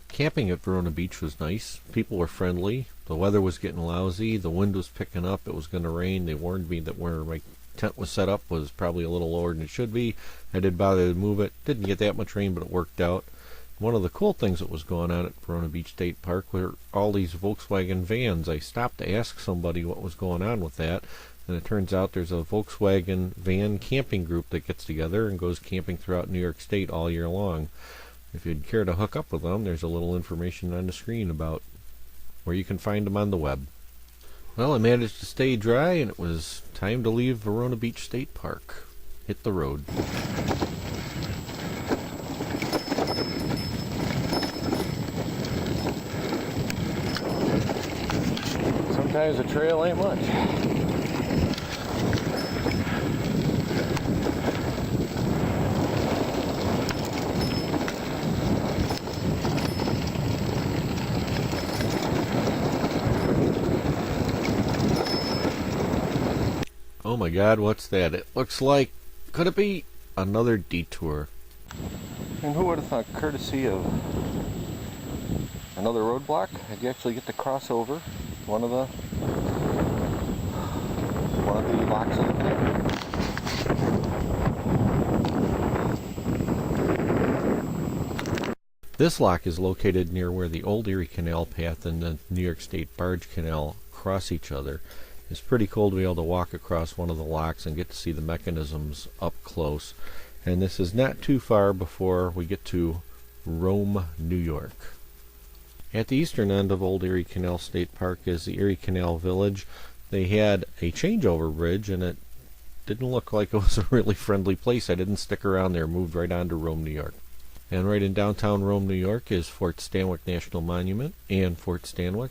Camping at Verona Beach was nice. People were friendly. The weather was getting lousy. The wind was picking up. It was going to rain. They warned me that where my tent was set up was probably a little lower than it should be. I did bother to move it. Didn't get that much rain, but it worked out. One of the cool things that was going on at Verona Beach State Park were all these Volkswagen vans. I stopped to ask somebody what was going on with that, and it turns out there's a Volkswagen van camping group that gets together and goes camping throughout New York State all year long. If you'd care to hook up with them, there's a little information on the screen about where you can find them on the web. Well, I managed to stay dry, and it was time to leave Verona Beach State Park. Hit the road. Sometimes the trail ain't much. Oh my God, what's that? It looks like, could it be another detour? And who would have thought, courtesy of another roadblock, I'd actually get to cross over one of the locks of the canal. This lock is located near where the old Erie Canal path and the New York State Barge Canal cross each other. It's pretty cool to be able to walk across one of the locks and get to see the mechanisms up close. And this is not too far before we get to Rome, New York. At the eastern end of Old Erie Canal State Park is the Erie Canal Village. They had a changeover bridge, and it didn't look like it was a really friendly place. I didn't stick around there, moved right on to Rome, New York. And right in downtown Rome, New York is Fort Stanwix National Monument and Fort Stanwix.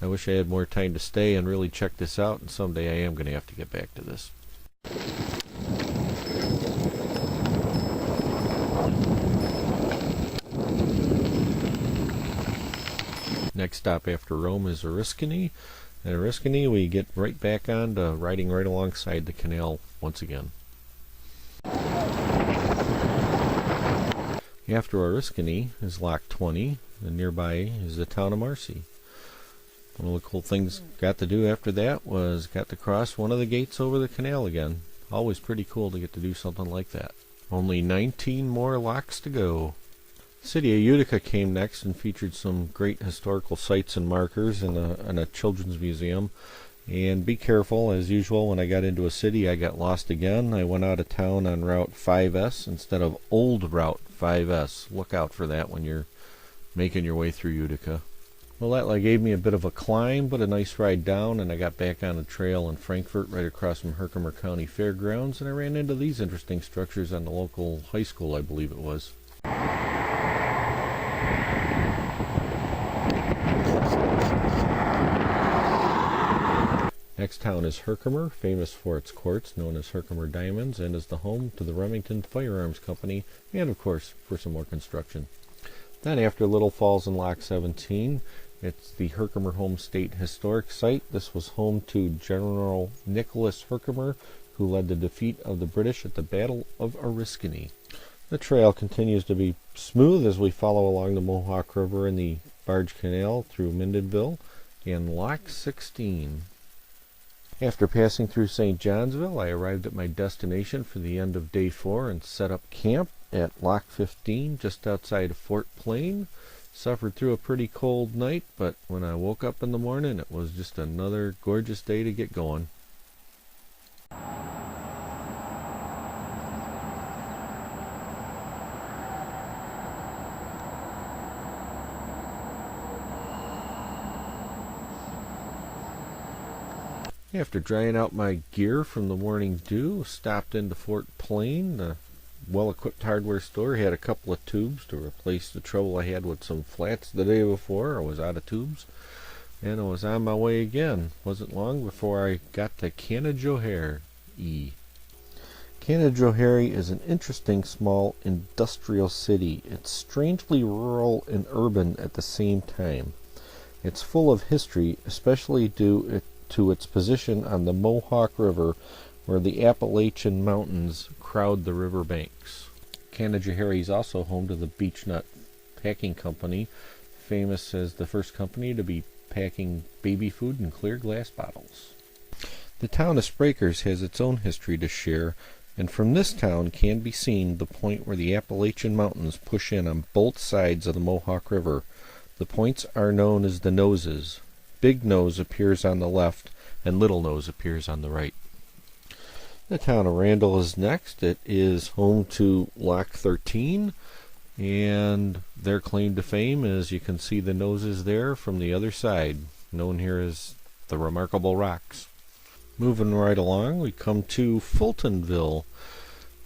I wish I had more time to stay and really check this out, and someday I am going to have to get back to this. Next stop after Rome is Oriskany. At Oriskany, we get right back on to riding right alongside the canal once again. After Oriskany is Lock 20, and nearby is the town of Marcy. One of the cool things got to do after that was got to cross one of the gates over the canal again. Always pretty cool to get to do something like that. Only 19 more locks to go. The city of Utica came next and featured some great historical sites and markers in a children's museum. And be careful, as usual, when I got into a city I got lost again. I went out of town on Route 5S instead of Old Route 5S. Look out for that when you're making your way through Utica. Well, that gave me a bit of a climb, but a nice ride down, and I got back on a trail in Frankfort right across from Herkimer County Fairgrounds, and I ran into these interesting structures on the local high school, I believe it was. Next town is Herkimer, famous for its courts known as Herkimer Diamonds, and is the home to the Remington Firearms Company, and of course for some more construction. Then after Little Falls and Lock 17, it's the Herkimer Home State Historic Site. This was home to General Nicholas Herkimer, who led the defeat of the British at the Battle of Oriskany. The trail continues to be smooth as we follow along the Mohawk River and the Barge Canal through Mindenville and Lock 16. After passing through St. Johnsville, I arrived at my destination for the end of day 4 and set up camp at Lock 15 just outside of Fort Plain. Suffered through a pretty cold night, but when I woke up in the morning it was just another gorgeous day to get going. After drying out my gear from the morning dew, stopped into Fort Plain. The well-equipped hardware store had a couple of tubes to replace the trouble I had with some flats the day before. I was out of tubes, and I was on my way again. Wasn't long before I got to Canajoharie. Canajoharie is an interesting small industrial city. It's strangely rural and urban at the same time. It's full of history, especially due to its position on the Mohawk River, where the Appalachian Mountains crowd the river banks. Canajoharie is also home to the Beechnut Packing Company, famous as the first company to be packing baby food in clear glass bottles. The town of Sprakers has its own history to share, and from this town can be seen the point where the Appalachian Mountains push in on both sides of the Mohawk River. The points are known as the noses. Big Nose appears on the left, and Little Nose appears on the right. The town of Randall is next. It is home to Lock 13, and their claim to fame is you can see the noses there from the other side, known here as the Remarkable Rocks. Moving right along, we come to Fultonville,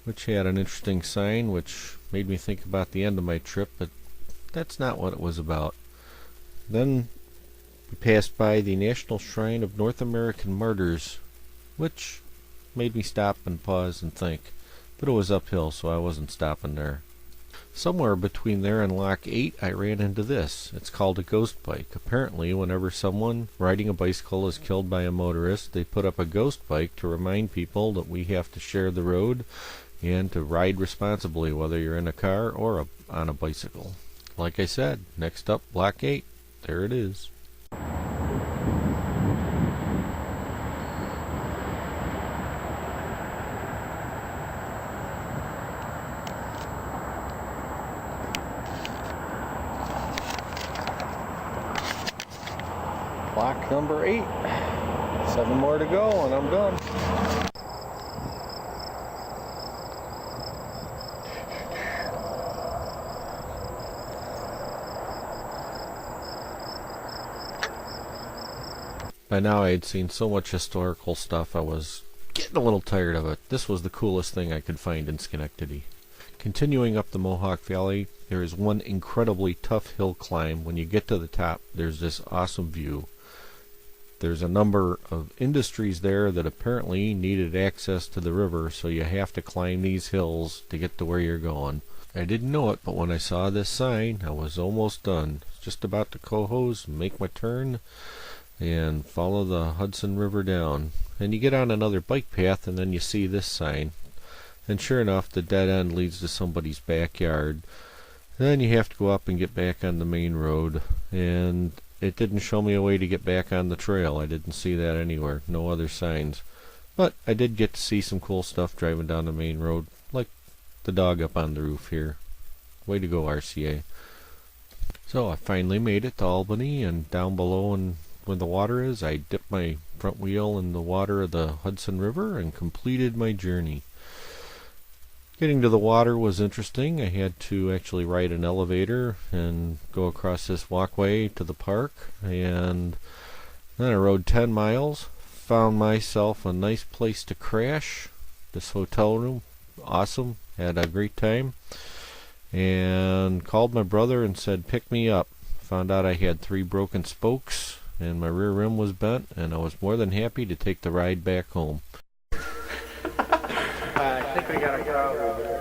which had an interesting sign which made me think about the end of my trip, but that's not what it was about. Then we passed by the National Shrine of North American Martyrs, which made me stop and pause and think, but it was uphill, so I wasn't stopping there. Somewhere between there and Lock 8, I ran into this. It's called a ghost bike. Apparently, whenever someone riding a bicycle is killed by a motorist, they put up a ghost bike to remind people that we have to share the road and to ride responsibly, whether you're in a car or on a bicycle. Like I said, next up, Lock 8. There it is. Lock number 8. 7 more to go and I'm done. By now I had seen so much historical stuff I was getting a little tired of it. This was the coolest thing I could find in Schenectady. Continuing up the Mohawk Valley, there is one incredibly tough hill climb. When you get to the top, there's this awesome view. There's a number of industries there that apparently needed access to the river, so you have to climb these hills to get to where you're going. I didn't know it, but when I saw this sign, I was almost done. Just about to co-hose, make my turn, and follow the Hudson River down. And you get on another bike path, and then you see this sign. And sure enough, the dead end leads to somebody's backyard. Then you have to go up and get back on the main road, and it didn't show me a way to get back on the trail. I didn't see that anywhere. No other signs. But I did get to see some cool stuff driving down the main road, like the dog up on the roof here. Way to go, RCA. So I finally made it to Albany, and down below and where the water is, I dipped my front wheel in the water of the Hudson River and completed my journey. Getting to the water was interesting. I had to actually ride an elevator and go across this walkway to the park, and then I rode 10 miles, found myself a nice place to crash. This hotel room, awesome, had a great time, and called my brother and said pick me up. Found out I had 3 broken spokes and my rear rim was bent, and I was more than happy to take the ride back home. I think we got a problem.